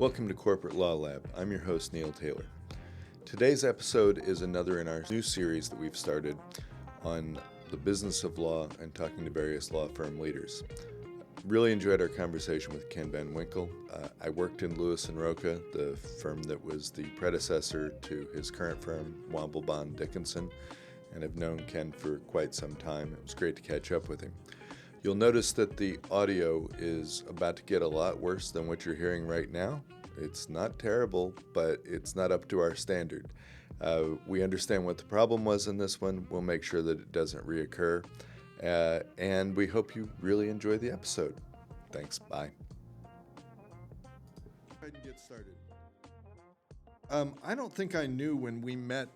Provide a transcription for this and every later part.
Welcome to Corporate Law Lab. I'm your host, Neil Taylor. Today's episode is another in our new series that we've started on the business of law and talking to various law firm leaders. Really enjoyed our conversation with Ken Van Winkle. I worked in Lewis Roca, the firm that was the predecessor to his current firm, Womble Bond Dickinson, and I've known Ken for quite some time. It was great to catch up with him. You'll notice that the audio is about to get a lot worse than what you're hearing right now. It's not terrible, but it's not up to our standard. We understand what the problem was in this one. We'll make sure that it doesn't reoccur. And we hope you really enjoy the episode. Thanks. Bye. Go ahead and get started. I don't think I knew when we met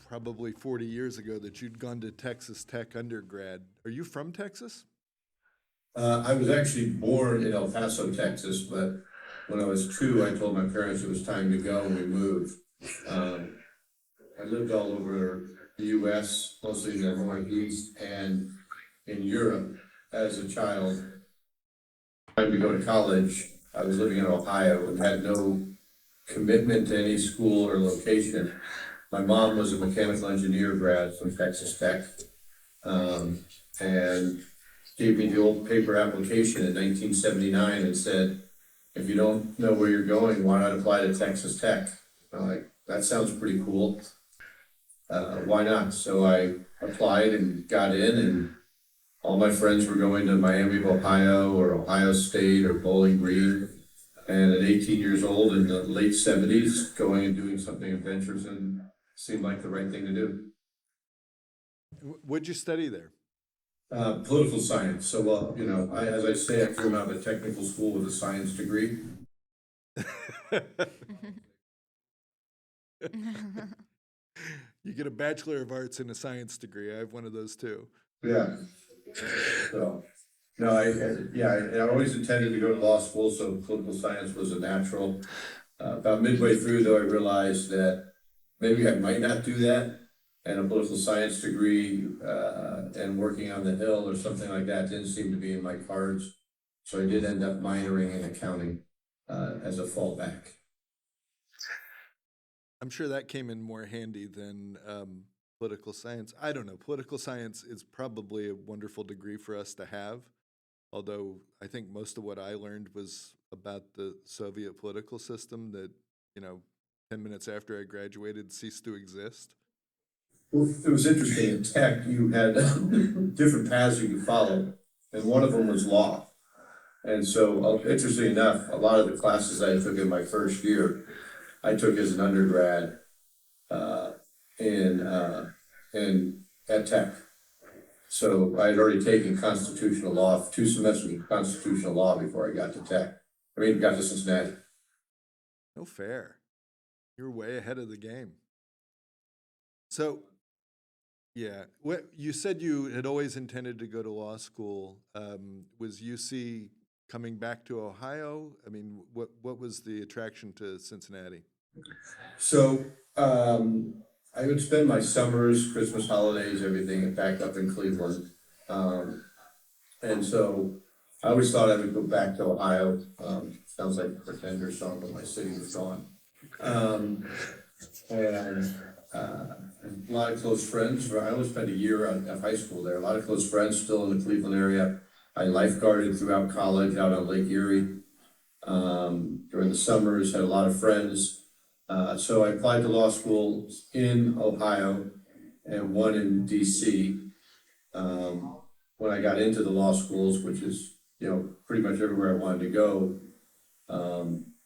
probably 40 years ago that you'd gone to Texas Tech undergrad. Are you from Texas? I was actually born in El Paso, Texas, but when I was 2, I told my parents it was time to go, and we moved. I lived all over the U.S., mostly in the Northeast, and in Europe as a child. Time to go to college, I was living in Ohio and had no commitment to any school or location. My mom was a mechanical engineer grad from Texas Tech, and gave me the old paper application in 1979 and said, if you don't know where you're going, why not apply to Texas Tech? I'm like, that sounds pretty cool. Why not? So I applied and got in, and all my friends were going to Miami of Ohio or Ohio State or Bowling Green. And at 18 years old in the late 70s, going and doing something adventurous and seemed like the right thing to do. What'd you study there? Political science. So, as I say, I came out of a technical school with a science degree. You get a Bachelor of Arts and a science degree. I have one of those too. Yeah. So, no, I always intended to go to law school, so political science was a natural. About midway through, though, I realized that maybe I might not do that. And a political science degree and working on the Hill or something like that didn't seem to be in my cards. So I did end up minoring in accounting as a fallback. I'm sure that came in more handy than political science. I don't know. Political science is probably a wonderful degree for us to have, although I think most of what I learned was about the Soviet political system that, 10 minutes after I graduated ceased to exist. Well, it was interesting. In tech, you had different paths you could follow, and one of them was law. And so, interestingly enough, a lot of the classes I took in my first year, I took as an undergrad at Tech. So I had already taken constitutional law, 2 semesters of constitutional law before I got to Tech. Got to Cincinnati. No fair. You're way ahead of the game. So, yeah, you said you had always intended to go to law school. Was UC coming back to Ohio? What was the attraction to Cincinnati? So I would spend my summers, Christmas holidays, everything back up in Cleveland. And so I always thought I would go back to Ohio. Sounds like a Pretender song, but my city was gone. A lot of close friends. I only spent a year at high school there. A lot of close friends still in the Cleveland area. I lifeguarded throughout college out on Lake Erie. During the summers, had a lot of friends. So I applied to law school in Ohio and one in DC. When I got into the law schools, which is pretty much everywhere I wanted to go,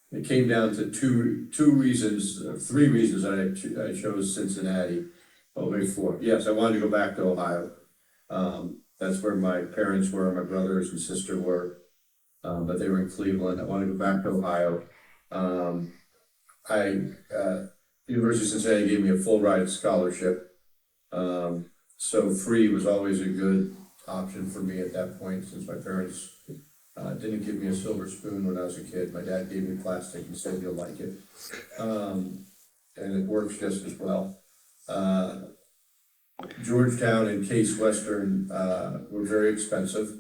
it came down to three reasons that I chose Cincinnati. Oh, maybe 4. Yes, I wanted to go back to Ohio. That's where my parents were, my brothers and sister were, but they were in Cleveland. I wanted to go back to Ohio. University of Cincinnati gave me a full ride scholarship. So free was always a good option for me at that point, since my parents didn't give me a silver spoon when I was a kid. My dad gave me plastic and said, you'll like it. And it works just as well. Georgetown and Case Western were very expensive.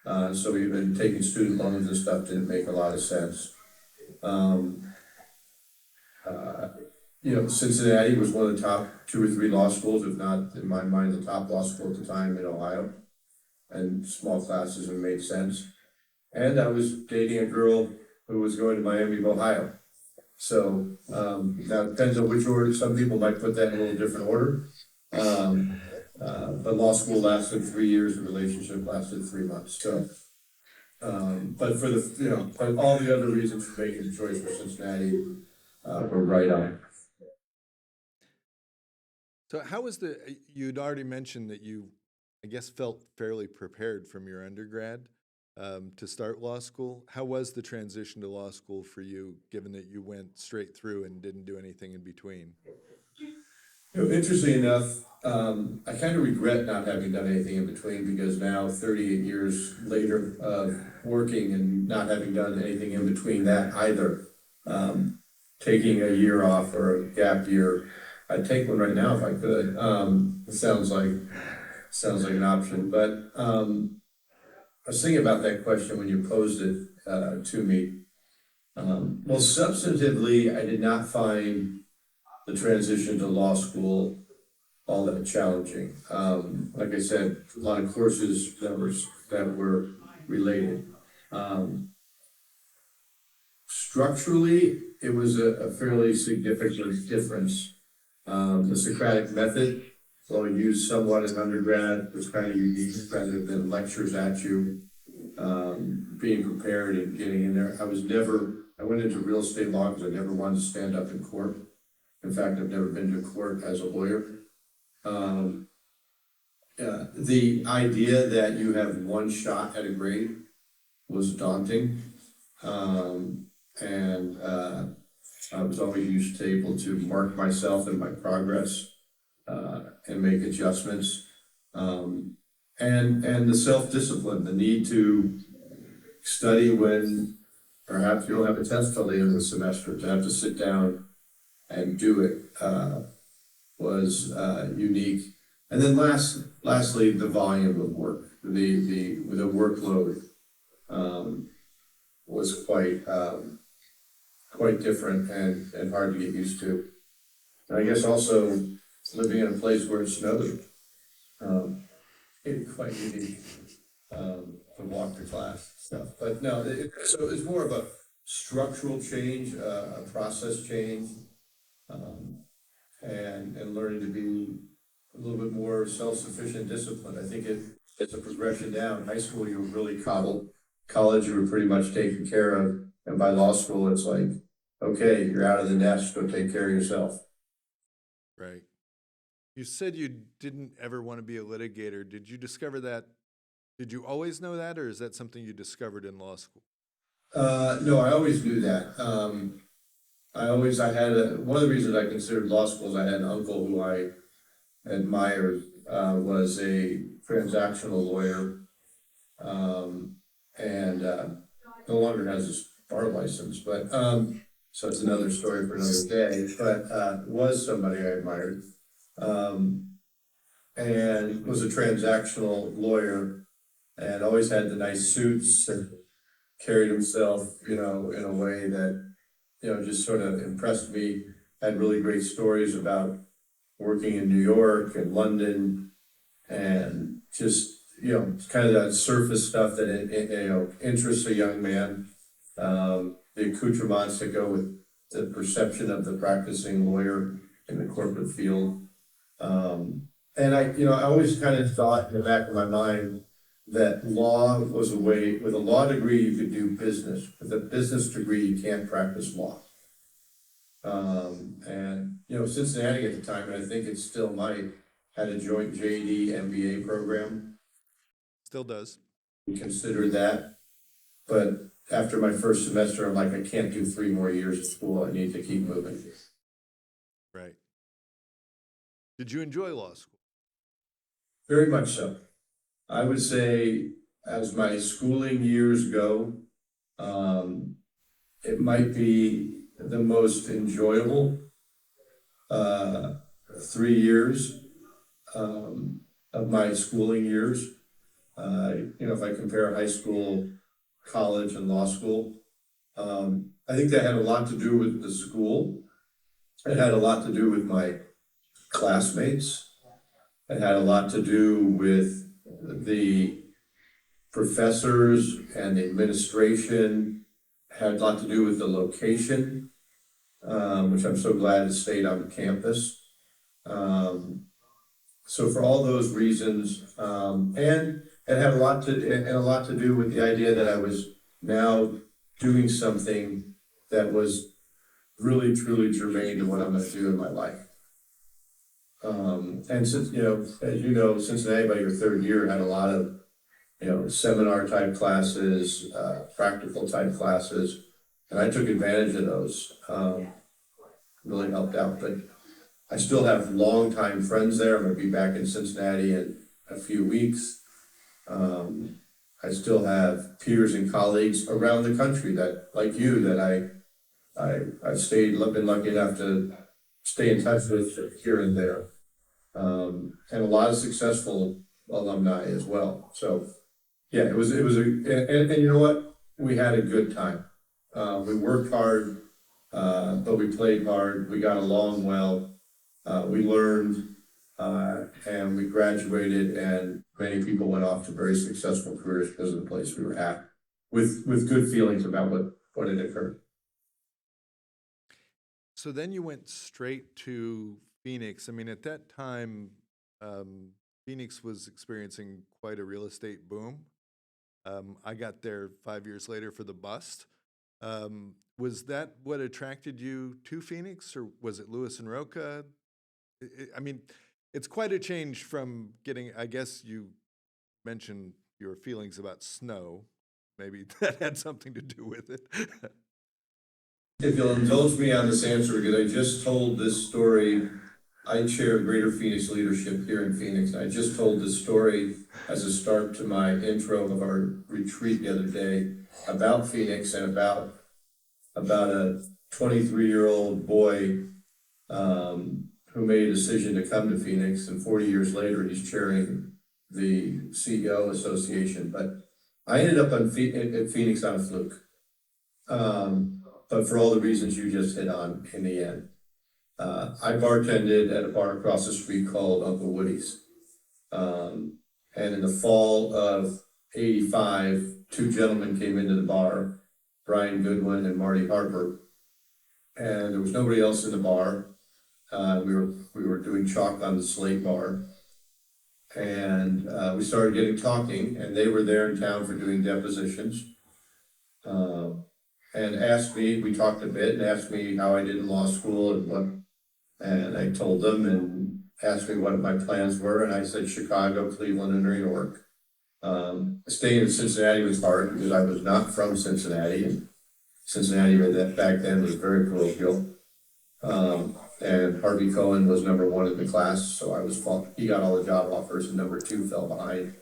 So even taking student loans and stuff didn't make a lot of sense. Cincinnati was one of the top 2 or 3 law schools, if not, in my mind, the top law school at the time in Ohio. And small classes and made sense. And I was dating a girl who was going to Miami of Ohio. So, now it depends on which order, some people might put that in a little different order. But law school lasted 3 years, the relationship lasted 3 months, so. But but all the other reasons for making the choice for Cincinnati, were right on. So how was you'd already mentioned that you, I guess, felt fairly prepared from your undergrad to start law school. How was the transition to law school for you, given that you went straight through and didn't do anything in between? Interestingly enough, I kind of regret not having done anything in between, because now, 38 years later of working and not having done anything in between that either, taking a year off or a gap year, I'd take one right now if I could. It sounds like an option, but I was thinking about that question when you posed it to me. Well, substantively, I did not find the transition to law school all that challenging. Like I said, a lot of courses that were related. Structurally, it was a fairly significant difference. The Socratic method, though used somewhat in undergrad, was kind of unique, rather than lectures at you. Being prepared and getting in there. I went into real estate law because I never wanted to stand up in court. In fact, I've never been to court as a lawyer. The idea that you have one shot at a grade was daunting. And I was always used to able to mark myself and my progress, and make adjustments. And the self-discipline, the need to study when perhaps you don't have a test till the end of the semester, to have to sit down and do it, was unique. And then lastly, the volume of work, the workload, was quite different and hard to get used to. And I guess also living in a place where it snowed, it's quite unique, to walk to class stuff. But no, so it's more of a structural change, a process change, and learning to be a little bit more self-sufficient, disciplined. I think it's a progression down. High school, you were really coddled. College, you were pretty much taken care of. And by law school, it's like, okay, you're out of the nest, go take care of yourself. Right. You said you didn't ever want to be a litigator. Did you discover that? Did you always know that, or is that something you discovered in law school? No, I always knew that. One of the reasons I considered law school is I had an uncle who I admired, was a transactional lawyer, and no longer has his bar license, but so it's another story for another day. But was somebody I admired, and was a transactional lawyer, and always had the nice suits and carried himself, in a way that, just sort of impressed me. Had really great stories about working in New York and London, and just, kind of that surface stuff that, interests a young man. The accoutrements that go with the perception of the practicing lawyer in the corporate field. And I always kind of thought in the back of my mind that law was a way, with a law degree, you could do business. With a business degree, you can't practice law. And, Cincinnati at the time, and I think it still might, had a joint JD MBA program. Still does. We considered that, but after my first semester, I'm like, I can't do 3 more years of school. I need to keep moving. Right. Did you enjoy law school? Very much so. I would say, as my schooling years go, it might be the most enjoyable 3 years of my schooling years. If I compare high school, college, and law school, I think that had a lot to do with the school. It had a lot to do with my classmates. It had a lot to do with the professors and the administration. It had a lot to do with the location, which I'm so glad it stayed on campus. So for all those reasons, and it had a lot to do with the idea that I was now doing something that was really truly germane to what I'm going to do in my life. And since, as you know, Cincinnati by your third year had a lot of, seminar type classes, practical type classes, and I took advantage of those. Really helped out, but I still have longtime friends there. I'm gonna be back in Cincinnati in a few weeks. I still have peers and colleagues around the country that, like you, that I've been lucky enough to stay in touch with here and there. And a lot of successful alumni as well. So, yeah, it was and you know what? We had a good time. We worked hard, but we played hard. We got along well. We learned, and we graduated, and many people went off to very successful careers because of the place we were at, with good feelings about what had occurred. So then you went straight to Phoenix. I mean, at that time, Phoenix was experiencing quite a real estate boom. I got there 5 years later for the bust. Was that what attracted you to Phoenix, or was it Lewis and Roca? I mean, it's quite a change from getting, I guess you mentioned your feelings about snow. Maybe that had something to do with it. If you'll indulge me on this answer, because I just told this story, I chair Greater Phoenix Leadership here in Phoenix. I just told this story as a start to my intro of our retreat the other day about Phoenix and about a 23-year-old boy who made a decision to come to Phoenix, and 40 years later he's chairing the CEO Association. But I ended up at Phoenix on a fluke. But for all the reasons you just hit on in the end. I bartended at a bar across the street called Uncle Woody's. And in the fall of '85, two gentlemen came into the bar, Brian Goodwin and Marty Harper. And there was nobody else in the bar. We were doing chalk on the slate bar. And we started getting talking, and they were there in town for doing depositions. And asked me, we talked a bit, and asked me how I did in law school and I told them, and asked me what my plans were, and I said Chicago, Cleveland, and New York. Staying in Cincinnati was hard because I was not from Cincinnati, and Cincinnati back then was very parochial. And Harvey Cohen was number one in the class, so he got all the job offers, and number two fell behind.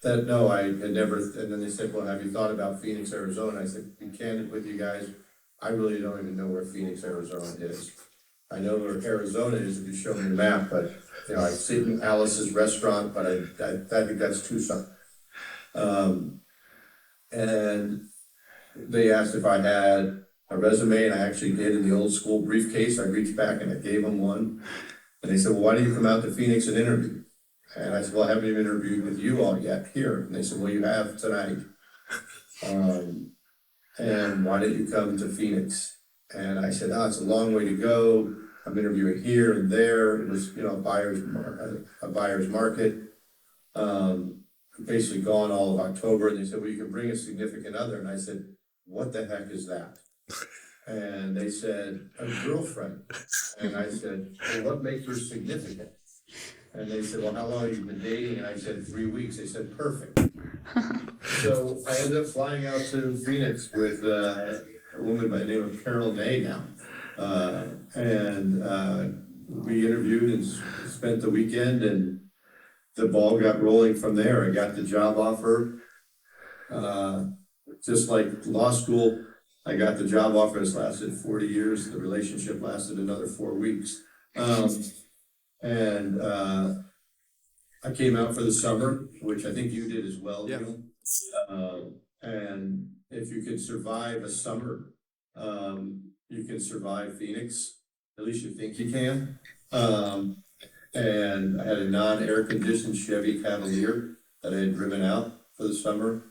No, I had never, and then they said, well, have you thought about Phoenix, Arizona? I said, to be candid with you guys, I really don't even know where Phoenix, Arizona is. I know where Arizona is if you show me the map, but, I've seen Alice's restaurant, but I think that's Tucson. And they asked if I had a resume, and I actually did in the old school briefcase. I reached back and I gave them one. And they said, well, why don't you come out to Phoenix and interview? And I said, well, I haven't even interviewed with you all yet here. And they said, well, you have tonight. And why didn't you come to Phoenix? And I said, it's a long way to go. I'm interviewing here and there. It was, a buyer's market. Basically gone all of October. And they said, well, you can bring a significant other. And I said, what the heck is that? And they said, a girlfriend. And I said, well, what makes her significant? And they said, well, how long have you been dating? And I said, 3 weeks. They said, perfect. So I ended up flying out to Phoenix with a woman by the name of Carol May now. And we interviewed and spent the weekend, and the ball got rolling from there. I got the job offer. Just like law school, I got the job offer. It's lasted 40 years. The relationship lasted another 4 weeks. And I came out for the summer, which I think you did as well, Yeah. Neil. And if you can survive a summer, you can survive Phoenix. At least you think you can. And I had a non-air conditioned Chevy Cavalier that I had driven out for the summer.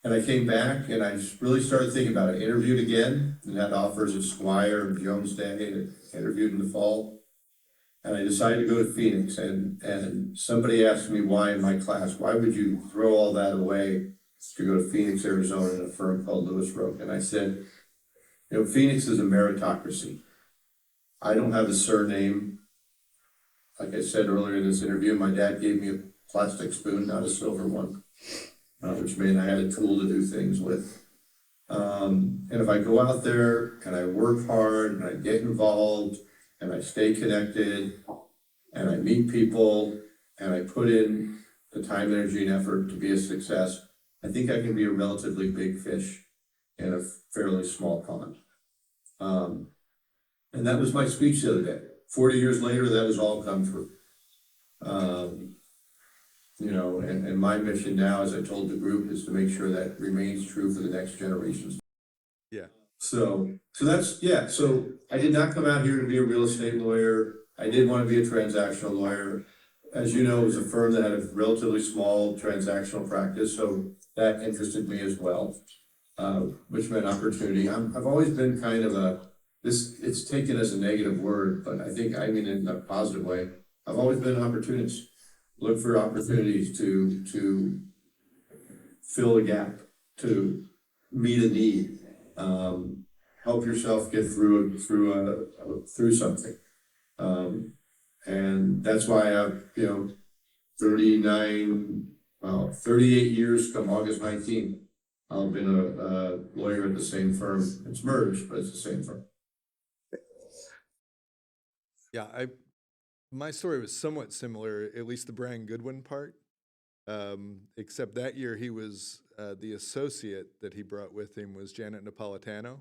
And I came back and I really started thinking about it. I interviewed again and had offers at Squire and Jones Day, and interviewed in the fall. And I decided to go to Phoenix, and somebody asked me why in my class, why would you throw all that away to go to Phoenix, Arizona in a firm called Lewis Roca? And I said, Phoenix is a meritocracy. I don't have a surname. Like I said earlier in this interview, my dad gave me a plastic spoon, not a silver one, which meant I had a tool to do things with. And if I go out there and I work hard and I get involved and I stay connected and I meet people and I put in the time, energy, and effort to be a success, I think I can be a relatively big fish in a fairly small pond. And that was my speech the other day. 40 years later, that has all come true. And my mission now, as I told the group, is to make sure that remains true for the next generations. Yeah. So that's, yeah. So I did not come out here to be a real estate lawyer. I did want to be a transactional lawyer. As you know, it was a firm that had a relatively small transactional practice, so that interested me as well, which meant opportunity. I've always been kind of it's taken as a negative word, but I mean in a positive way. I've always been an opportunist. Look for opportunities to fill a gap, to meet a need, help yourself get through something. And that's why I've, 38 years come August 19th, I've been a lawyer at the same firm. It's merged, but it's the same firm. Yeah, my story was somewhat similar, at least the Brian Goodwin part, except that year he was, the associate that he brought with him was Janet Napolitano.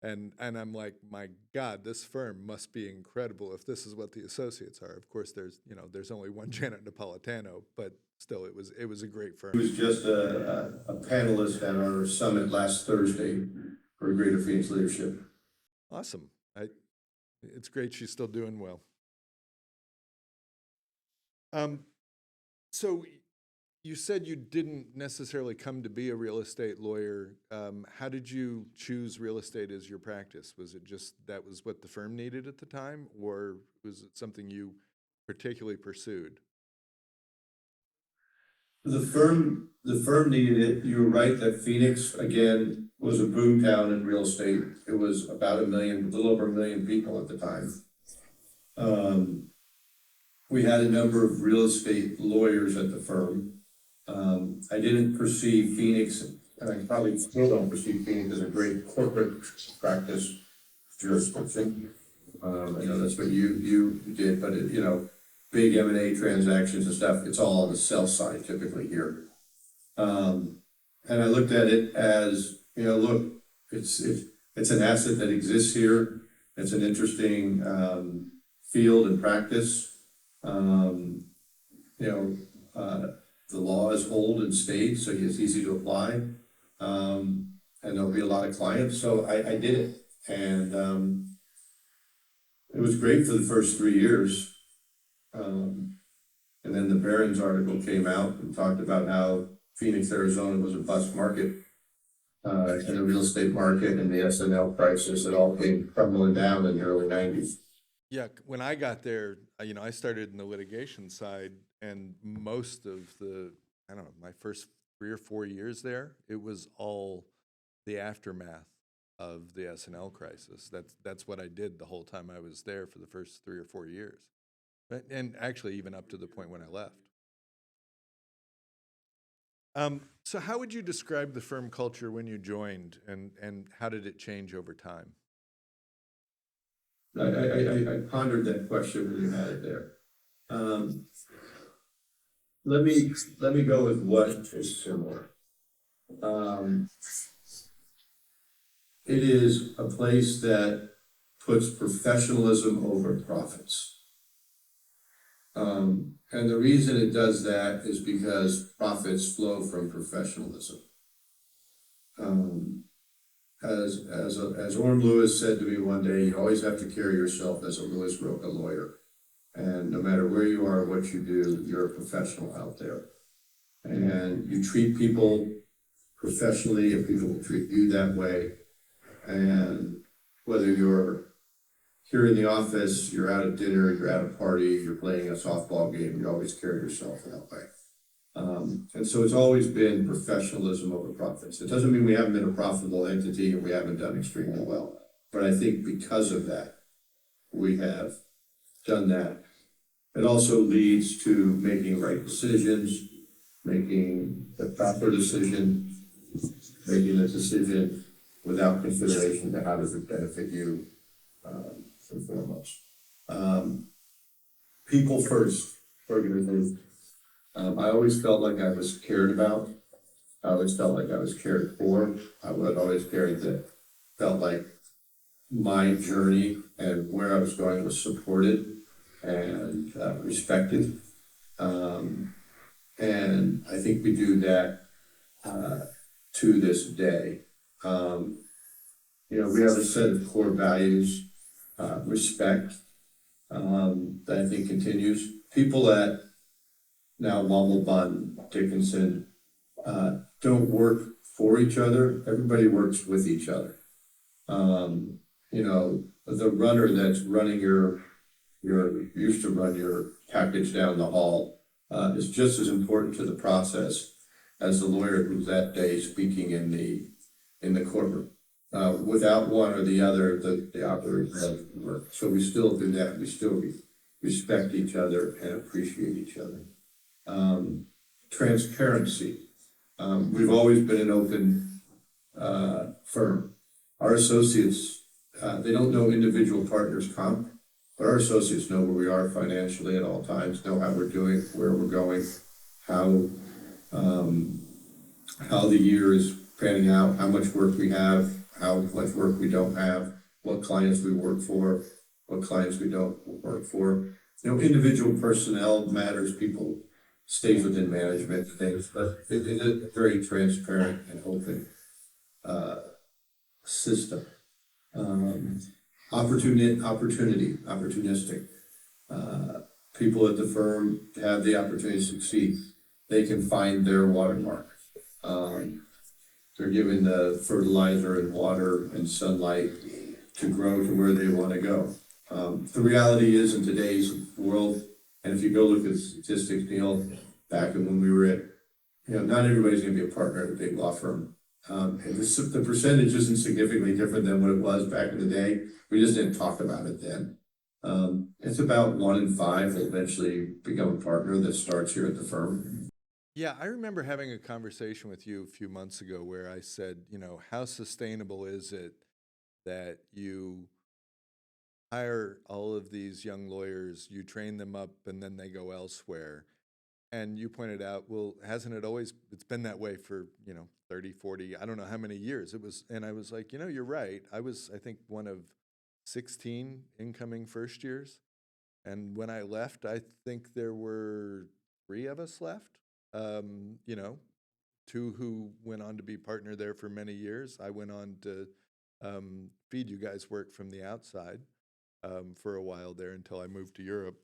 And I'm like, my God, this firm must be incredible if this is what the associates are. Of course, there's only one Janet Napolitano, but still, it was a great firm. He was just a panelist at our summit last Thursday for Greater Phoenix Leadership. Awesome. It's great she's still doing well. So you said you didn't necessarily come to be a real estate lawyer. How did you choose real estate as your practice? Was it just that was what the firm needed at the time, or was it something you particularly pursued? The firm needed it. You were right that Phoenix, again, was a boom town in real estate. It was about a little over 1 million people at the time. We had a number of real estate lawyers at the firm. I didn't perceive Phoenix, and I probably still don't perceive Phoenix as a great corporate practice jurisdiction. I know that's what you did, but big M&A transactions and stuff, it's all on the sell side typically here. And I looked at it as, look, it's an asset that exists here. It's an interesting field and practice. The law is old and stayed, so it's easy to apply. And there'll be a lot of clients, so I did it. And it was great for the first 3 years. And then the Barron's article came out and talked about how Phoenix, Arizona was a bust market, and the real estate market and the SNL crisis, it all came crumbling down in the early 90s. Yeah, when I got there, I started in the litigation side, and most of my first 3 or 4 years there, it was all the aftermath of the SNL crisis. That's what I did the whole time I was there for the first 3 or 4 years. And actually even up to the point when I left. So how would you describe the firm culture when you joined, and how did it change over time? I pondered that question when you had it there. Let me go with what is similar. It is a place that puts professionalism over profits. And the reason it does that is because profits flow from professionalism. Um, as Orm Lewis said to me one day, you always have to carry yourself as a Lewis Roca lawyer. And no matter where you are, what you do, you're a professional out there. And you treat people professionally, and people will treat you that way. And whether you're here in the office, you're out at dinner, you're at a party, you're playing a softball game, you always carry yourself that way. And so it's always been professionalism over profits. It doesn't mean we haven't been a profitable entity and we haven't done extremely well. But I think because of that, we have done that. It also leads to making right decisions, making the proper decision, making a decision without consideration to how does it benefit you, first and foremost. People first organization. I always felt like I was cared about. I always felt like I was cared for. I would always felt like my journey and where I was going was supported and respected. And I think we do that to this day. We have a set of core values, respect, that I think continues. People at now Womble Bond Dickinson don't work for each other. Everybody works with each other. The runner that's running used to run your package down the hall is just as important to the process as the lawyer who's that day speaking in the courtroom. Without one or the other, the operation doesn't work. So we still do that. We still respect each other and appreciate each other. Transparency. We've always been an open firm. Our associates, they don't know individual partners' comp, but our associates know where we are financially at all times, know how we're doing, where we're going, how the year is panning out, how much work we have, how much work we don't have, what clients we work for, what clients we don't work for. Individual personnel matters, people stays within management things, but it is a very transparent and open system. Opportunistic. People at the firm have the opportunity to succeed. They can find their watermark. They're given the fertilizer and water and sunlight to grow to where they want to go. The reality is in today's world, and if you go look at statistics, Neil, back when we were at, not everybody's going to be a partner at a big law firm. And the percentage isn't significantly different than what it was back in the day. We just didn't talk about it then. It's about 1 in 5 will eventually become a partner that starts here at the firm. Yeah, I remember having a conversation with you a few months ago where I said, how sustainable is it that you hire all of these young lawyers, you train them up, and then they go elsewhere? And you pointed out, well, hasn't it always, it's been that way for, 30, 40, I don't know how many years it was. And I was like, you're right. I was, I think, one of 16 incoming first years. And when I left, I think there were 3 of us left. 2 who went on to be partner there for many years. I went on to feed you guys work from the outside for a while there until I moved to Europe.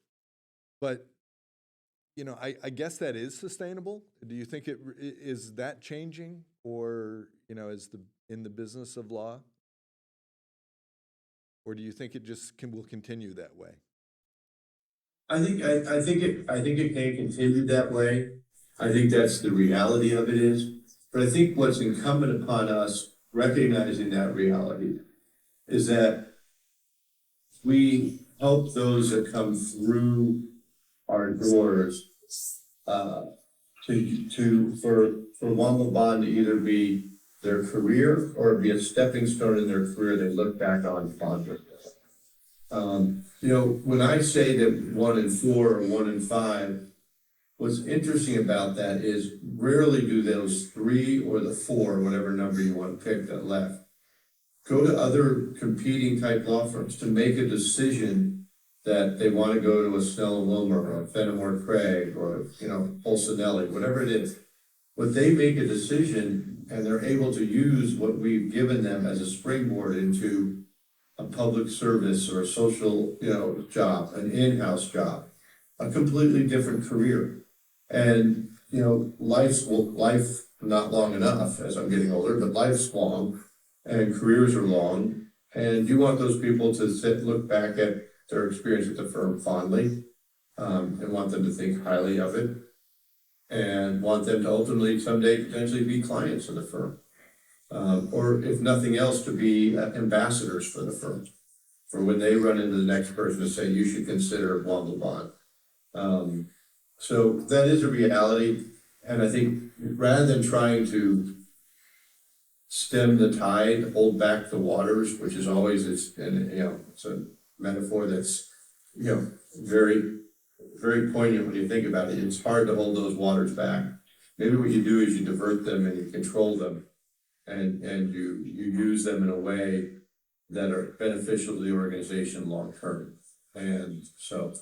But I guess that is sustainable. Do you think is that changing, or is in the business of law, or do you think it just will continue that way? I think it can continue that way. I think that's the reality of it is. But I think what's incumbent upon us, recognizing that reality, is that we help those that come through our doors for Womble Bond to either be their career or be a stepping stone in their career they look back on fondly. When I say that 1 in 4 or 1 in 5, what's interesting about that is rarely do those 3 or the 4, whatever number you want to pick that left, go to other competing type law firms to make a decision that they want to go to a Snell and Wilmer or a Fenimore Craig or Polsinelli, whatever it is. When they make a decision, And they're able to use what we've given them as a springboard into a public service or a social, job, an in-house job, a completely different career. And, life not long enough as I'm getting older, but life's long and careers are long. And you want those people to look back at their experience at the firm fondly, and want them to think highly of it, and want them to ultimately someday potentially be clients of the firm. Or if nothing else, to be ambassadors for the firm, for when they run into the next person to say, you should consider Womble Bond. So that is a reality, and I think rather than trying to stem the tide, hold back the waters, which is always, it's a metaphor that's, very, very poignant when you think about it. It's hard to hold those waters back. Maybe what you do is you divert them and you control them, and you use them in a way that are beneficial to the organization long term. And so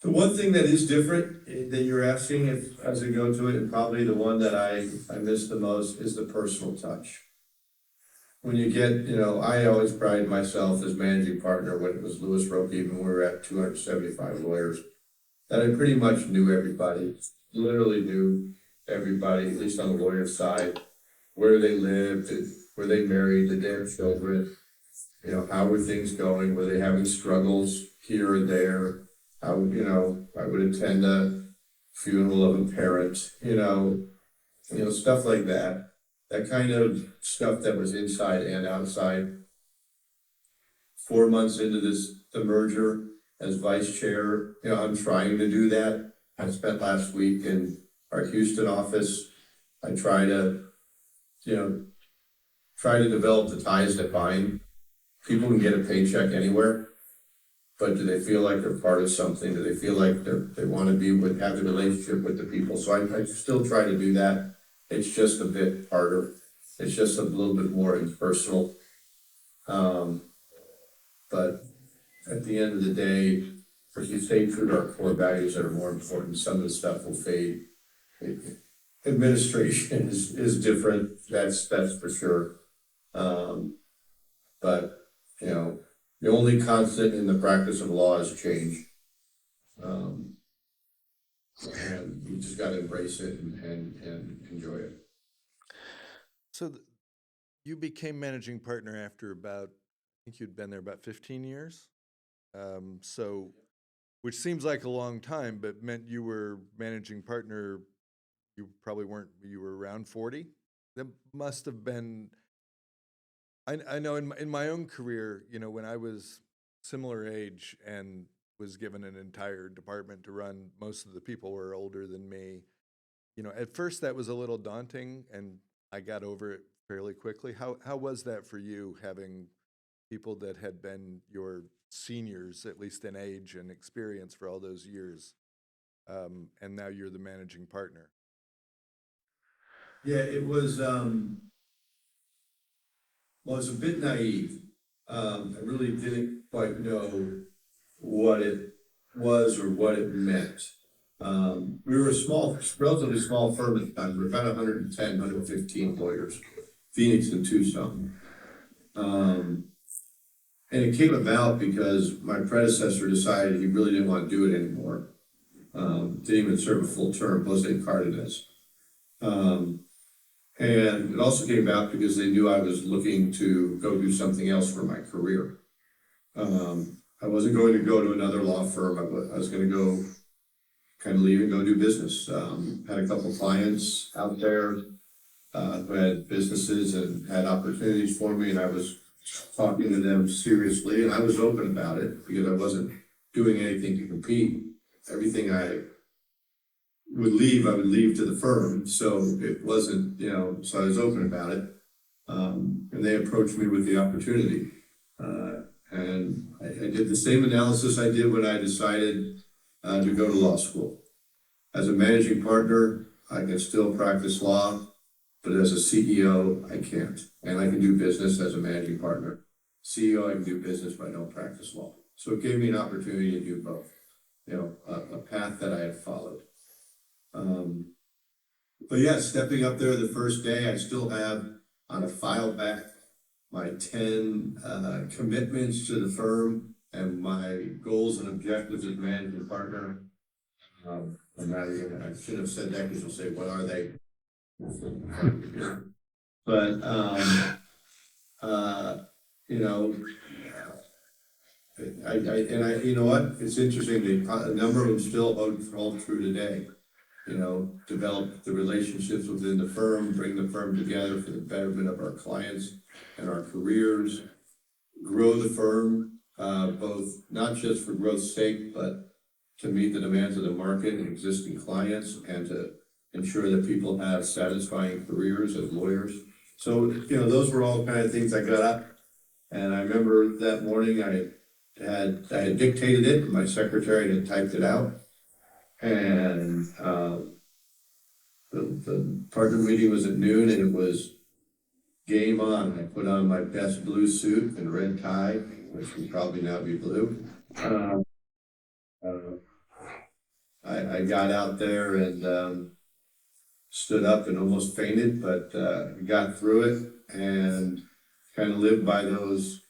the one thing that is different that you're asking, if as we go to it, and probably the one that I miss the most, is the personal touch. When you get, I always pride myself as managing partner when it was Lewis Roca, even when we were at 275 lawyers, that I pretty much knew everybody, literally knew everybody, at least on the lawyer side, where they lived, were they married, did they have children, how were things going, were they having struggles here and there, how, I would attend a funeral of a parent, stuff like that. That kind of stuff that was inside and outside. 4 months into the merger as vice chair, I'm trying to do that. I spent last week in our Houston office. I try to develop the ties that bind. People can get a paycheck anywhere, but do they feel like they're part of something? Do they feel like they want to have a relationship with the people? So I still try to do that. It's just a bit harder. It's just a little bit more impersonal. But at the end of the day, if you stay true to our core values that are more important, some of the stuff will fade. Administration is different. That's for sure. But the only constant in the practice of law is change. And you just got to embrace it and enjoy it. So you became managing partner after about, I think you'd been there about 15 years. Which seems like a long time, but meant you were managing partner, you probably weren't, you were around 40? That must have been, I know in my own career, when I was similar age and was given an entire department to run, most of the people were older than me. At first that was a little daunting, and I got over it fairly quickly. How was that for you, having people that had been your seniors, at least in age and experience, for all those years, and now you're the managing partner? Yeah, it was, well, it's a bit naive. I really didn't quite know what it was or what it meant. We were a relatively small firm at the time. We were about 110, 115 lawyers, Phoenix and Tucson. And it came about because my predecessor decided he really didn't want to do it anymore. Didn't even serve a full term, Jose Cardenas. And it also came about because they knew I was looking to go do something else for my career. I wasn't going to go to another law firm. I was going to go kind of leave and go do business. Had a couple clients out there who had businesses and had opportunities for me, and I was talking to them seriously, and I was open about it because I wasn't doing anything to compete. Everything I would leave to the firm. So it wasn't, so I was open about it. And they approached me with the opportunity. And I did the same analysis I did when I decided to go to law school. As a managing partner, I can still practice law, but as a CEO, I can't. And I can do business as a managing partner. CEO, I can do business, but I don't practice law. So it gave me an opportunity to do both, a path that I had followed. But yeah, stepping up there the first day, I still have on a file back my 10 commitments to the firm and my goals and objectives as managing partner. I'm not even, I should have said that because you'll say, what are they? But, you know, you know what? It's interesting, a number of them still hold true today. You know, develop the relationships within the firm, bring the firm together for the betterment of our clients and our careers, grow the firm, both not just for growth's sake, but to meet the demands of the market and existing clients and to ensure that people have satisfying careers as lawyers. So, you know, those were all kind of things I got up. And I remember that morning I had dictated it, and my secretary had typed it out. And the partner meeting was at noon, and it was game on. I put on my best blue suit and red tie, which would probably now be blue. I got out there and stood up and almost fainted, but got through it and kind of lived by those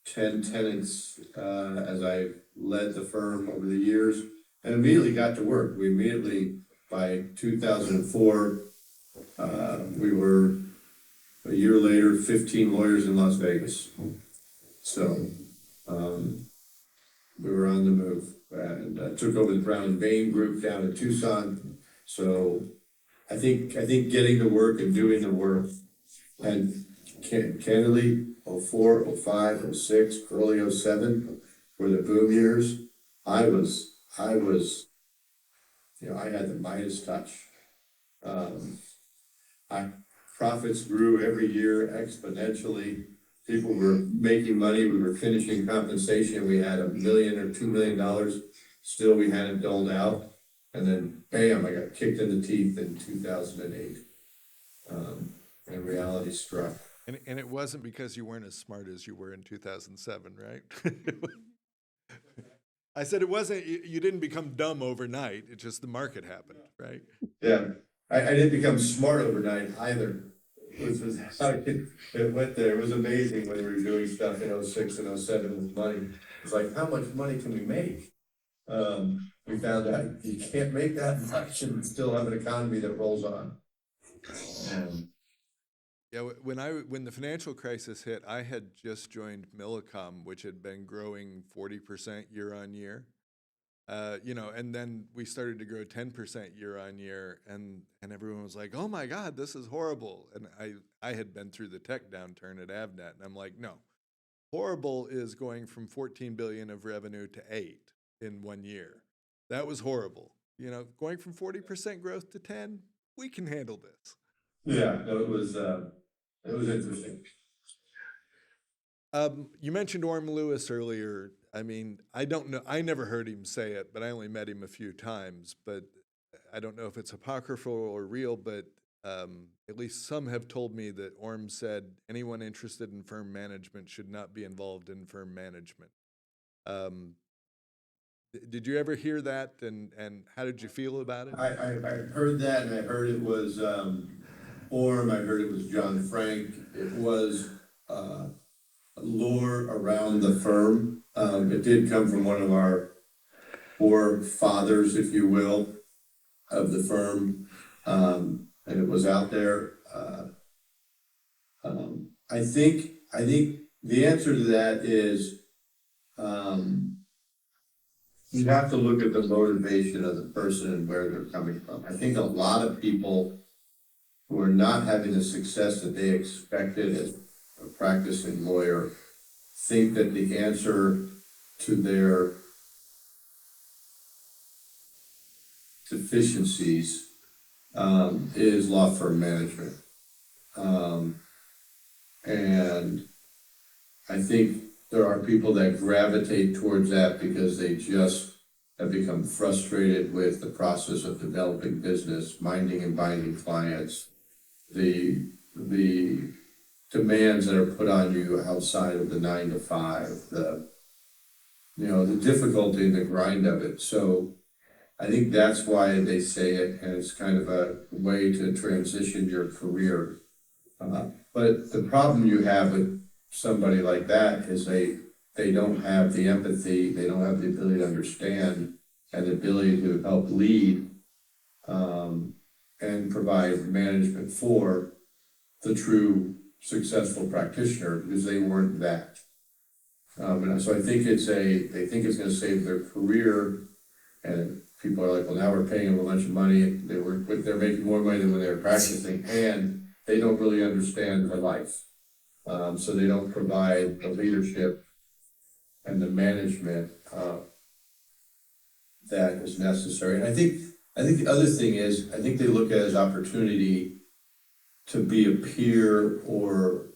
10 tenets as I led the firm over the years, and immediately got to work. We immediately, by 2004, we were a year later 15 lawyers in Las Vegas. So we were on the move, and took over the Brown and Bain group down in Tucson. So I think getting to work and doing the work, and candidly, 04, 05, 06, early 07 were the boom years. I was, you know, I had the Midas touch. Profits grew every year exponentially. People were making money. We were finishing compensation. We had $1 million or $2 million still we hadn't doled out. And then, bam, I got kicked in the teeth in 2008. And reality struck. And it wasn't because you weren't as smart as you were in 2007, right? I said it wasn't, you didn't become dumb overnight. It's just the market happened, right? Yeah, I didn't become smart overnight either. Which was how it went there. It was amazing when we were doing stuff in 06 and 07 with money. It's like, how much money can we make? We found out you can't make that much and still have an economy that rolls on. Yeah, when the financial crisis hit, I had just joined Millicom, which had been growing 40% year on year. You know, and then we started to grow 10% year on year, and everyone was like, "Oh my God, this is horrible!" And I had been through the tech downturn at Avnet, and I'm like, "No, horrible is going from 14 billion of revenue to 8 in 1 year. That was horrible. You know, going from 40% growth to 10, we can handle this." Yeah, no, it was interesting. You mentioned Orm Lewis earlier. I mean, I don't know. I never heard him say it, but I only met him a few times. But I don't know if it's apocryphal or real, but at least some have told me that Orm said anyone interested in firm management should not be involved in firm management. Did you ever hear that, and how did you feel about it? I heard that, and I heard it was Orm, I heard it was John Frank. It was lore around the firm. It did come from one of our forefathers, if you will, of the firm, and it was out there. I think the answer to that is you have to look at the motivation of the person and where they're coming from. I think a lot of people who are not having the success that they expected as a practicing lawyer think that the answer to their deficiencies is law firm management. And I think there are people that gravitate towards that because they just have become frustrated with the process of developing business, minding and binding clients, the demands that are put on you outside of the 9 to 5, the difficulty and the grind of it. So I think that's why they say it, and it's kind of a way to transition your career. But the problem you have with somebody like that is they don't have the empathy, they don't have the ability to understand and the ability to help lead and provide management for the true successful practitioner, because they weren't that. And so I think they think it's gonna save their career, and people are like, well, now we're paying them a bunch of money, they're making more money than when they were practicing, and they don't really understand the life. So they don't provide the leadership and the management that is necessary. And I think the other thing is, I think they look at it as opportunity to be a peer or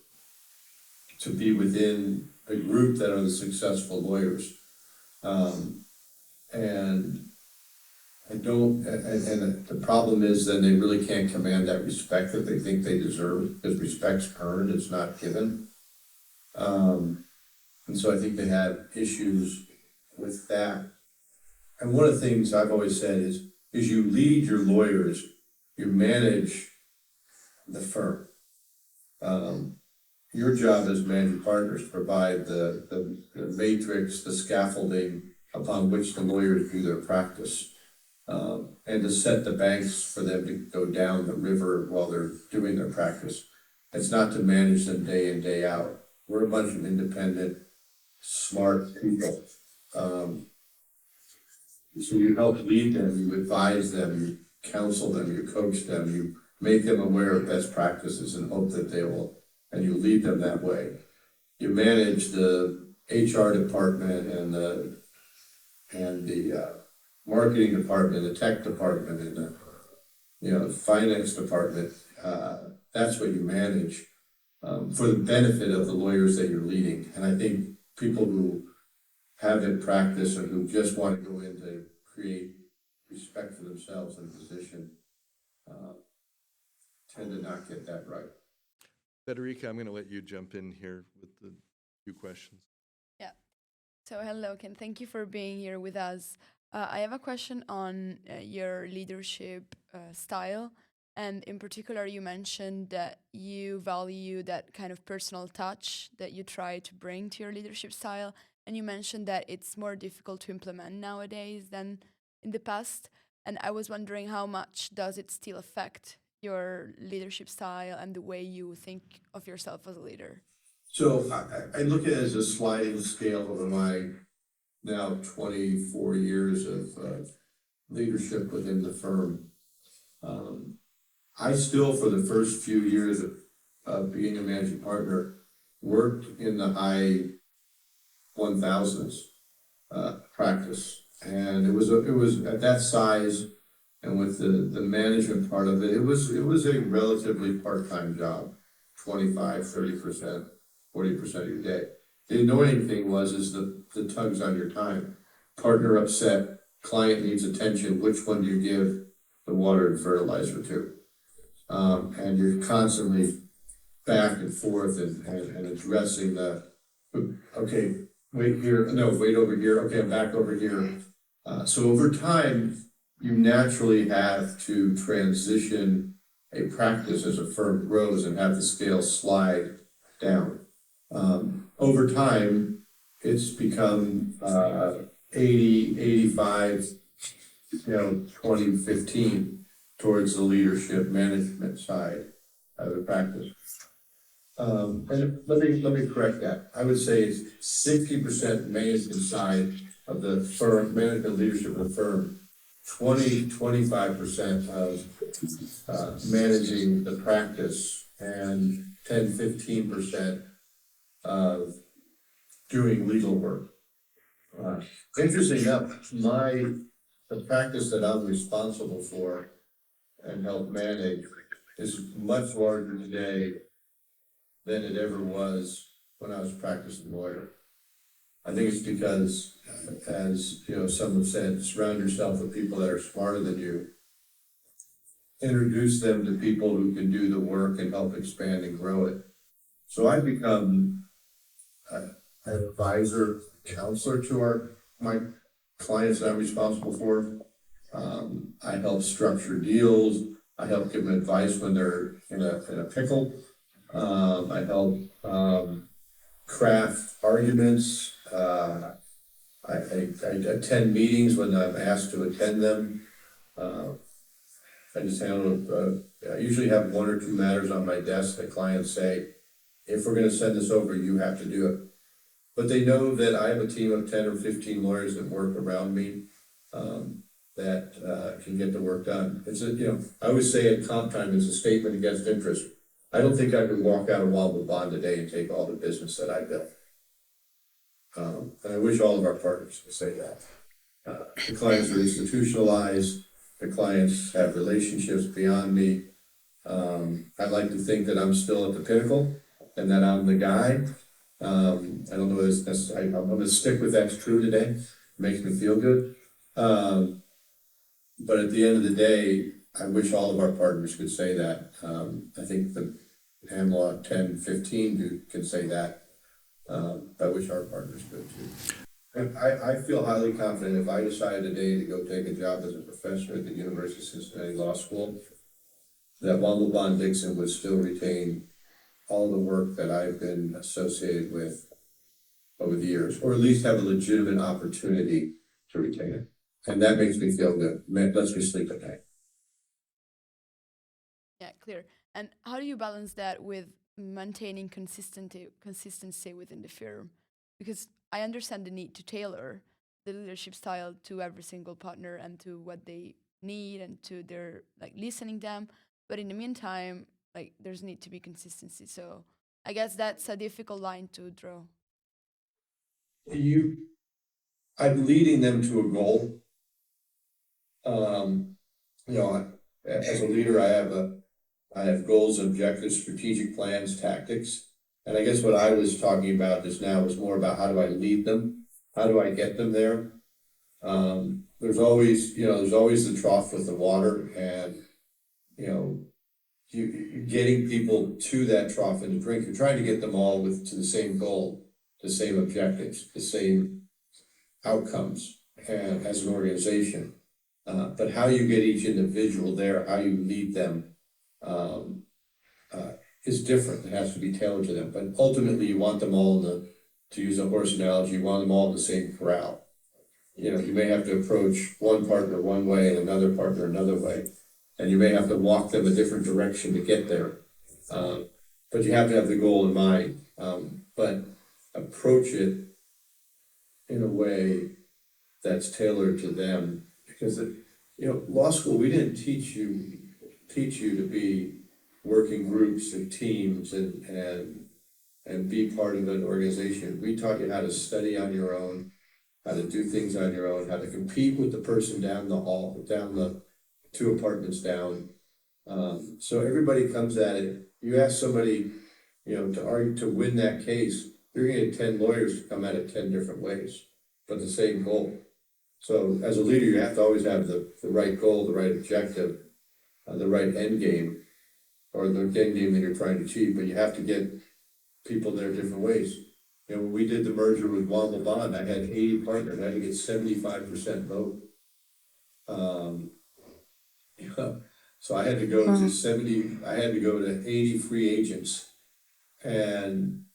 to be within a group that are the successful lawyers. And the problem is then they really can't command that respect that they think they deserve, because respect's earned, it's not given. And so I think they have issues with that. And one of the things I've always said is you lead your lawyers, you manage the firm. Your job as managing partners to provide the matrix, the scaffolding upon which the lawyers do their practice. And to set the banks for them to go down the river while they're doing their practice. It's not to manage them day in, day out. We're a bunch of independent, smart people. So you help lead them, you advise them, you counsel them, you coach them, you make them aware of best practices and hope that they will, and you lead them that way. You manage the HR department and the marketing department, the tech department, and the finance department. That's what you manage for the benefit of the lawyers that you're leading. And I think people who haven't practiced or who just want to go in to create respect for themselves in a position tend to not get that right. Federica, I'm going to let you jump in here with the few questions. Yeah. So hello, Ken. Thank you for being here with us. I have a question on your leadership style. And in particular, you mentioned that you value that kind of personal touch that you try to bring to your leadership style. And you mentioned that it's more difficult to implement nowadays than in the past. And I was wondering, how much does it still affect your leadership style and the way you think of yourself as a leader? So I look at it as a sliding scale over my now 24 years of leadership within the firm. I still, for the first few years of being a managing partner, worked in the high 1000s practice, and it was at that size, and with the management part of it, it was a relatively part-time job, 25, 30%, 40% of your day. The annoying thing is the tugs on your time. Partner upset, client needs attention, which one do you give the water and fertilizer to? And you're constantly back and forth and addressing okay, wait here, no, wait over here, okay, I'm back over here. So over time, you naturally have to transition a practice as a firm grows and have the scale slide down. Over time, it's become 80, 85, 20, 15 towards the leadership management side of the practice. And let me correct that. I would say it's 60% management side of the firm, management leadership of the firm, 25% of managing the practice, and 10-15% of doing legal work. Interesting enough, the practice that I'm responsible for and help manage is much larger today than it ever was when I was a practicing lawyer. I think it's because, as some have said, surround yourself with people that are smarter than you. Introduce them to people who can do the work and help expand and grow it. So I've become an advisor, counselor to my clients that I'm responsible for. I help structure deals. I help give them advice when they're in a pickle. I help craft arguments. I attend meetings when I'm asked to attend them. Uh, I just handle, I usually have one or two matters on my desk that clients say, if we're gonna send this over, you have to do it. But they know that I have a team of 10 or 15 lawyers that work around me, that can get the work done. It's I always say at comp time, it's a statement against interest. I don't think I could walk out of Womble Bond today and take all the business that I built. And I wish all of our partners could say that. The clients are institutionalized, the clients have relationships beyond me. I like to think that I'm still at the pinnacle and that I'm the guy. I don't know if it's necessary, I'm gonna stick with that's true today, it makes me feel good. But at the end of the day, I wish all of our partners could say that. I think the AmLaw 10-15 can say that. I wish our partners could too. And I feel highly confident if I decided today to go take a job as a professor at the University of Cincinnati Law School, that Womble Bond Dickinson would still retain all the work that I've been associated with over the years, or at least have a legitimate opportunity to retain it. And that makes me feel good, lets me sleep at night. Yeah, clear. And how do you balance that with maintaining consistency within the firm? Because I understand the need to tailor the leadership style to every single partner and to what they need and to their like listening them. But in the meantime, like there's need to be consistency. So I guess that's a difficult line to draw. I'm leading them to a goal. You know, as a leader, I have goals, objectives, strategic plans, tactics. And I guess what I was talking about just now was more about how do I lead them? How do I get them there? There's always the trough with the water, and you getting people to that trough and the drink. You're trying to get them all to the same goal, the same objectives, the same outcomes, and as an organization. But how you get each individual there, how you lead them, is different. It has to be tailored to them. But ultimately, you want them all to use a horse analogy, you want them all in the same corral. You may have to approach one partner one way and another partner another way, and you may have to walk them a different direction to get there. But you have to have the goal in mind. But approach it in a way that's tailored to them, because law school, we didn't teach you to be working groups and teams and be part of an organization. We taught you how to study on your own, how to do things on your own, how to compete with the person down the hall, down the 2 apartments down. So everybody comes at it. You ask somebody, to argue, to win that case, you're gonna get 10 lawyers to come at it 10 different ways, but the same goal. So as a leader, you have to always have the right goal, the right objective, the right end game, or the end game that you're trying to achieve, but you have to get people there different ways. When we did the merger with Womble Bond, I had 80 partners, I had to get 75% vote. So I had to go to 80 free agents and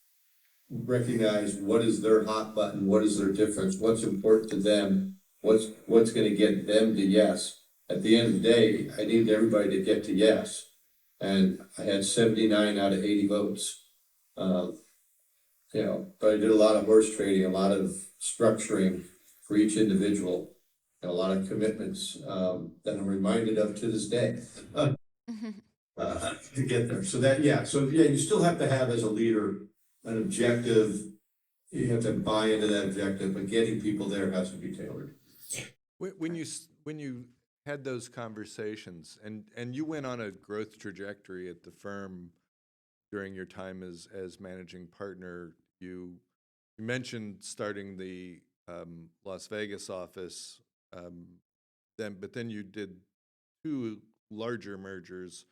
recognize what is their hot button, what is their difference, what's important to them, what's gonna get them to yes. At the end of the day, I needed everybody to get to yes. And I had 79 out of 80 votes. But I did a lot of horse trading, a lot of structuring for each individual, and a lot of commitments that I'm reminded of to this day to get there. So you still have to have, as a leader, an objective. You have to buy into that objective, but getting people there has to be tailored. When you had those conversations, and you went on a growth trajectory at the firm during your time as managing partner, you mentioned starting the Las Vegas office, but then you did 2 larger mergers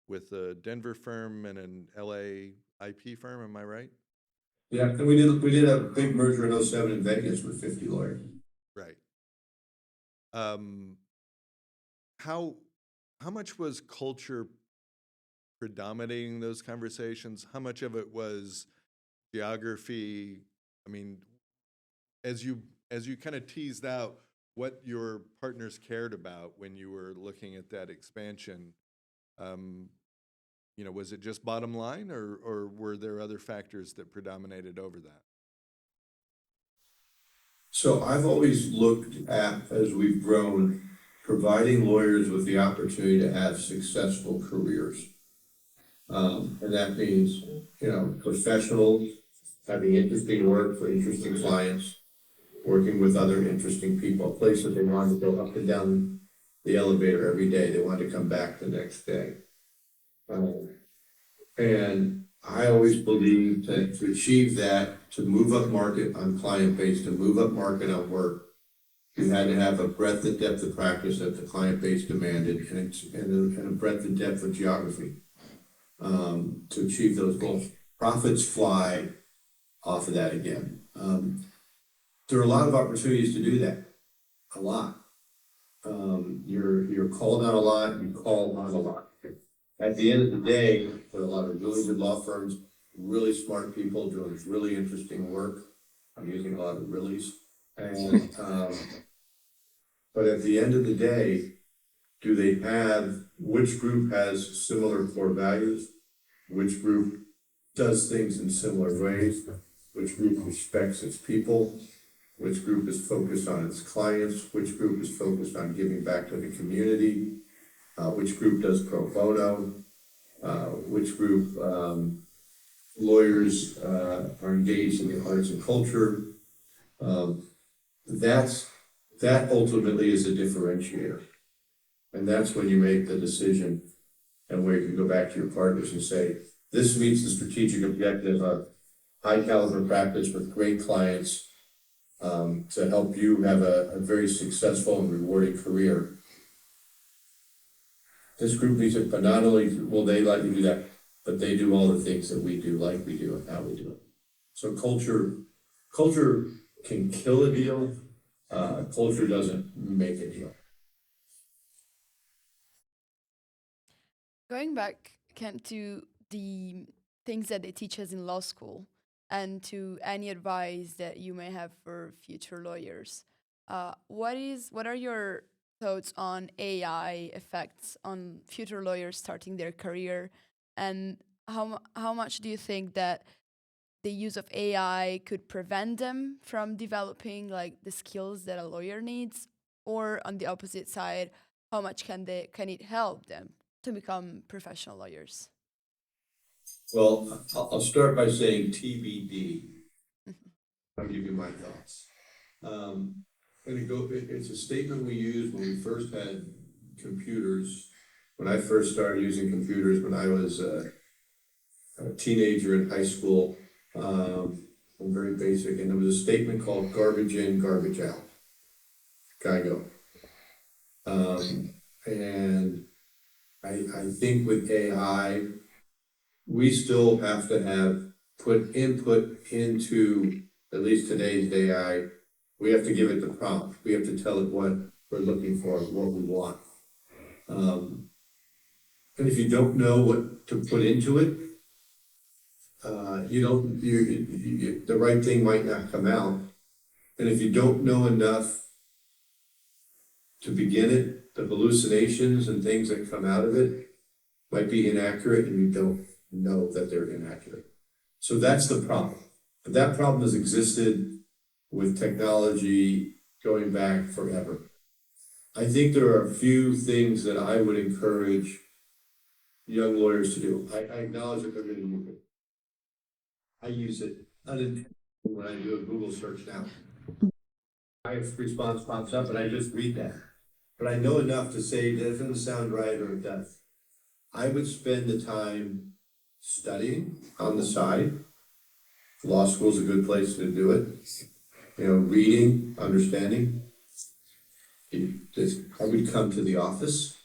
with a Denver firm and an LA IP firm. Am I right? Yeah, and we did a big merger in 07 in Vegas with 50 lawyers. Right. how how much was culture predominating those conversations? How much of it was geography? I mean, as you kind of teased out what your partners cared about when you were looking at that expansion, um, was it just bottom line, or were there other factors that predominated over that? So I've always looked at, as we've grown, providing lawyers with the opportunity to have successful careers. And that means, professionals, having interesting work for interesting clients, working with other interesting people, a place that they want to go up and down the elevator every day. They want to come back the next day. And I always believed that to achieve that, to move up market on client base, to move up market on work, you had to have a breadth and depth of practice that the client base demanded, and a breadth and depth of geography to achieve those goals. Profits fly off of that again. There are a lot of opportunities to do that, a lot. You're called on a lot, you call on a lot. At the end of the day, there are a lot of really good law firms, really smart people doing really interesting work. I'm using a lot of reallys. And, but at the end of the day, do they have, which group has similar core values? Which group does things in similar ways? Which group respects its people? Which group is focused on its clients? Which group is focused on giving back to the community? Which group does pro bono? Which group lawyers are engaged in the arts and culture? That ultimately is a differentiator. And that's when you make the decision and where you can go back to your partners and say, this meets the strategic objective of high caliber practice with great clients to help you have a very successful and rewarding career. This group needs it, but not only will they like to do that, but they do all the things that we do, like we do, and how we do it. So culture can kill a deal. Culture doesn't make a deal. Going back, Ken, to the things that they teach us in law school and to any advice that you may have for future lawyers, what are your thoughts on AI effects on future lawyers starting their career, and how much do you think that the use of AI could prevent them from developing like the skills that a lawyer needs, or on the opposite side, how much can it help them to become professional lawyers? Well, I'll start by saying TBD. I'll give you my thoughts. It's a statement we used when we first had computers. When I first started using computers when I was a teenager in high school, very basic, and there was a statement called garbage in, garbage out. GIGO. And I think with AI, we still have to have put input into, at least today's AI, we have to give it the prompt. We have to tell it what we're looking for, what we want. And if you don't know what to put into it, the right thing might not come out. And if you don't know enough to begin it, the hallucinations and things that come out of it might be inaccurate, and you don't know that they're inaccurate. So that's the problem. But that problem has existed with technology going back forever. I think there are a few things that I would encourage young lawyers to do. I acknowledge that they're going to use it. I use it unintentionally when I do a Google search now. My response pops up and I just read that. But I know enough to say that doesn't sound right or it does. I would spend the time studying on the side. Law school is a good place to do it. Reading, understanding. I would come to the office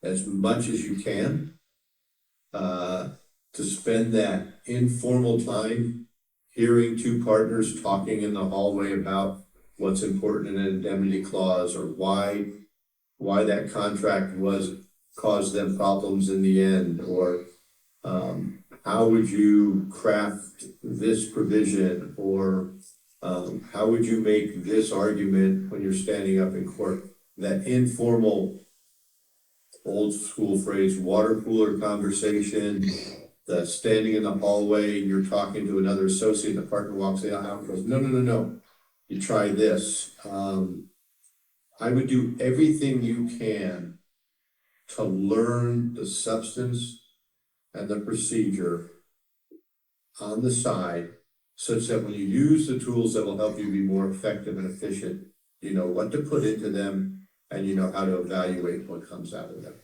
as much as you can to spend that informal time hearing two partners talking in the hallway about what's important in an indemnity clause, or why that contract caused them problems in the end, or how would you craft this provision, or how would you make this argument when you're standing up in court? That informal, old school phrase, water cooler conversation, the standing in the hallway, you're talking to another associate, the partner walks out and goes, no, you try this. I would do everything you can to learn the substance and the procedure on the side, such that when you use the tools that will help you be more effective and efficient, you know what to put into them, and you know how to evaluate what comes out of them.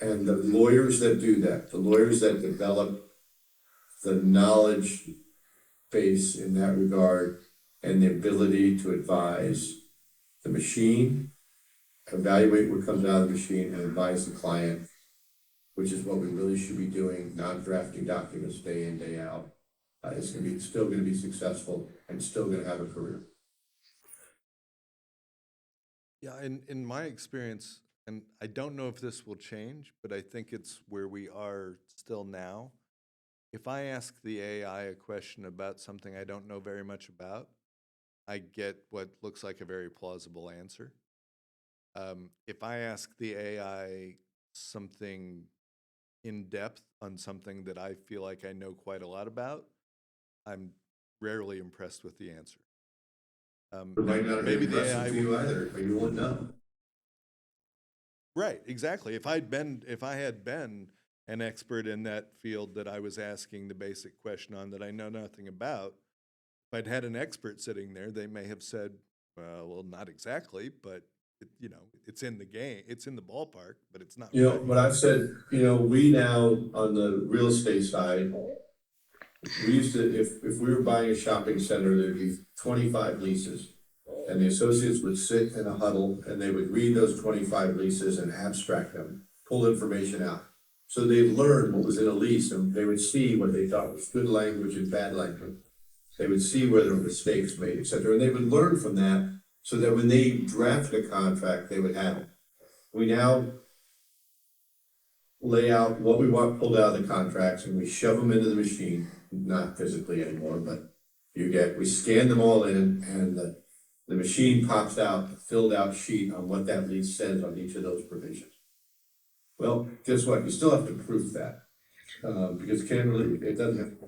And the lawyers that do that, the lawyers that develop the knowledge base in that regard, and the ability to advise the machine, evaluate what comes out of the machine, and advise the client, which is what we really should be doing, not drafting documents day in, day out. It's still gonna be successful and still gonna have a career. Yeah, in my experience, and I don't know if this will change, but I think it's where we are still now. If I ask the AI a question about something I don't know very much about, I get what looks like a very plausible answer. If I ask the AI something in depth on something that I feel like I know quite a lot about, I'm rarely impressed with the answer. It might not be impressive to you either, but you won't know. Right, exactly. If I had been an expert in that field that I was asking the basic question on that I know nothing about, if I'd had an expert sitting there, they may have said, well, not exactly, but it's in the game, it's in the ballpark, but it's not. What I've said, we now on the real estate side, we used to, if we were buying a shopping center, there'd be 25 leases. And the associates would sit in a huddle and they would read those 25 leases and abstract them, pull information out. So they'd learn what was in a lease, and they would see what they thought was good language and bad language. They would see where there were mistakes made, et cetera. And they would learn from that so that when they draft a contract, they would have it. We now lay out what we want pulled out of the contracts and we shove them into the machine, not physically anymore, but we scan them all in, and the machine pops out a filled out sheet on what that lease says on each of those provisions. Well, guess what? You still have to proof that, because it doesn't.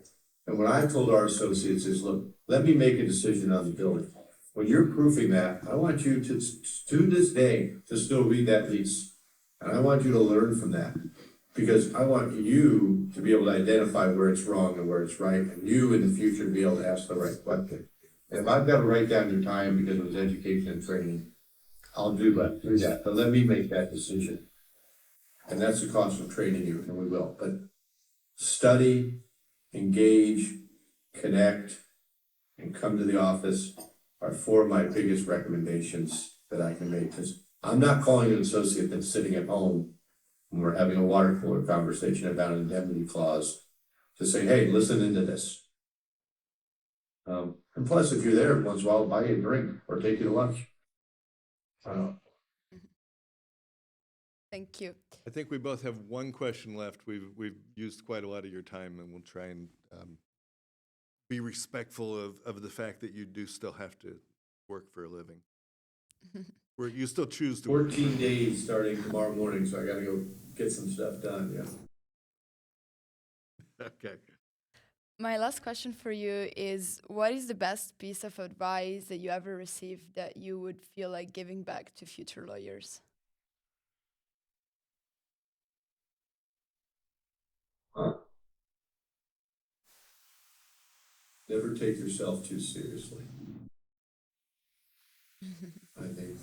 And what I've told our associates is, look, let me make a decision on the building. When you're proofing that, I want you to this day, to still read that lease. And I want you to learn from that, because I want you to be able to identify where it's wrong and where it's right, and you in the future to be able to ask the right question. And if I've got to write down your time because it was education and training, I'll do that. But let me make that decision. And that's the cost of training you, and we will. But study, engage, connect, and come to the office are four of my biggest recommendations that I can make. Because I'm not calling an associate that's sitting at home when we're having a water cooler conversation about an indemnity clause to say, hey, listen into this. And plus, if you're there once in a while, buy you a drink or take you to lunch. Thank you. I think we both have one question left. We've used quite a lot of your time, and we'll try and be respectful of the fact that you do still have to work for a living. You still choose to 14 work. days starting tomorrow morning, so I got to go get some stuff done. Yeah. Okay. My last question for you is, what is the best piece of advice that you ever received that you would feel like giving back to future lawyers? Never take yourself too seriously. I think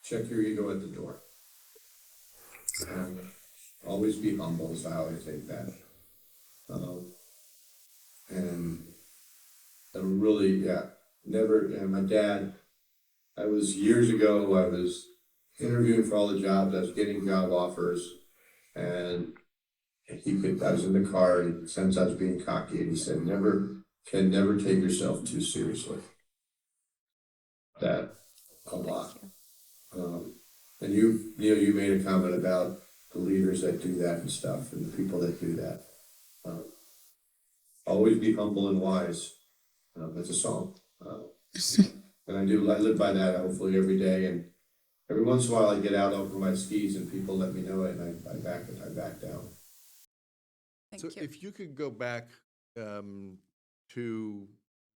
check your ego at the door. Always be humble is how I take that. And really, never. And my dad, years ago, I was interviewing for all the jobs, I was getting job offers, and I was in the car, and since I was being cocky, and he said, never take yourself too seriously. that a lot. Thank you. And you made a comment about the leaders that do that and stuff, and the people that do that. Um, Always be humble and wise. That's a song. And I live by that hopefully every day. And every once in a while I get out over my skis and people let me know it, and I back down. Thank So you. if you could go back to,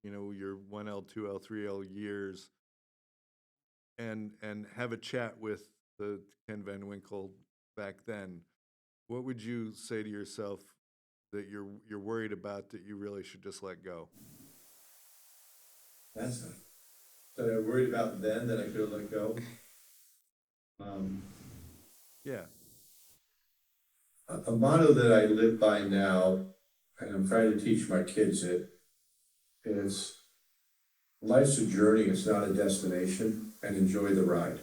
your 1L, 2L, 3L years and have a chat with the Ken Van Winkle back then, what would you say to yourself that you're worried about that you really should just let go? That's it. That I worried about then that I could have let go. Yeah. A motto that I live by now, and I'm trying to teach my kids it, is life's a journey, it's not a destination, and enjoy the ride.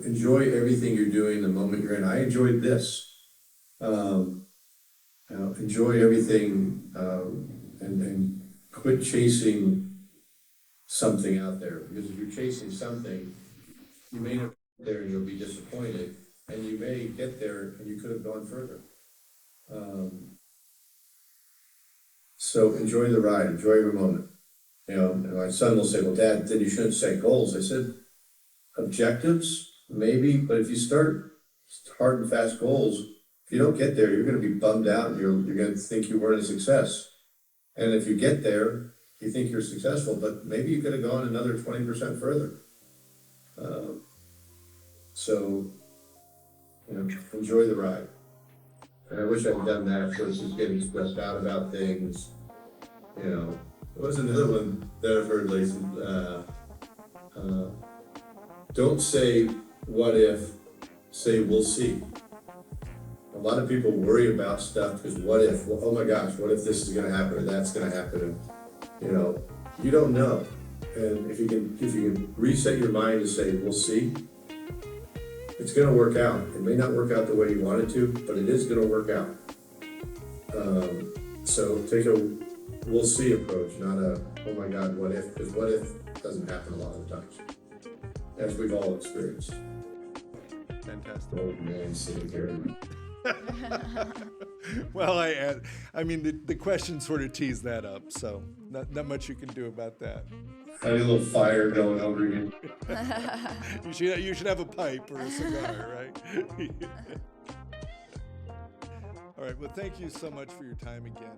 Enjoy everything you're doing the moment you're in. I enjoyed this. Enjoy everything, and quit chasing something out there. Because if you're chasing something, you may not get there and you'll be disappointed, and you may get there and you could have gone further. So enjoy the ride, enjoy every moment. And my son will say, "Well, Dad, then you shouldn't set goals." I said, "Objectives, maybe, but if you start hard and fast goals, if you don't get there, you're going to be bummed out, and you're going to think you weren't a success. And if you get there, you think you're successful, but maybe you could have gone another 20% further." So, enjoy the ride. And I wish I'd done that versus getting stressed out about things. There was another one that I've heard lately. Don't say what if, say we'll see. A lot of people worry about stuff because what if? Well, oh my gosh, what if this is going to happen or that's going to happen? And you don't know. And if you can reset your mind to say we'll see, it's going to work out. It may not work out the way you want it to, but it is going to work out. So take a we'll see approach, not a oh my God, what if? Because what if doesn't happen a lot of the times, as we've all experienced. Fantastic. Old man sitting here. Well, the question sort of teased that up, so not much you can do about that. I had a little fire going over again. You should have a pipe or a cigar, right? All right. Well, thank you so much for your time again.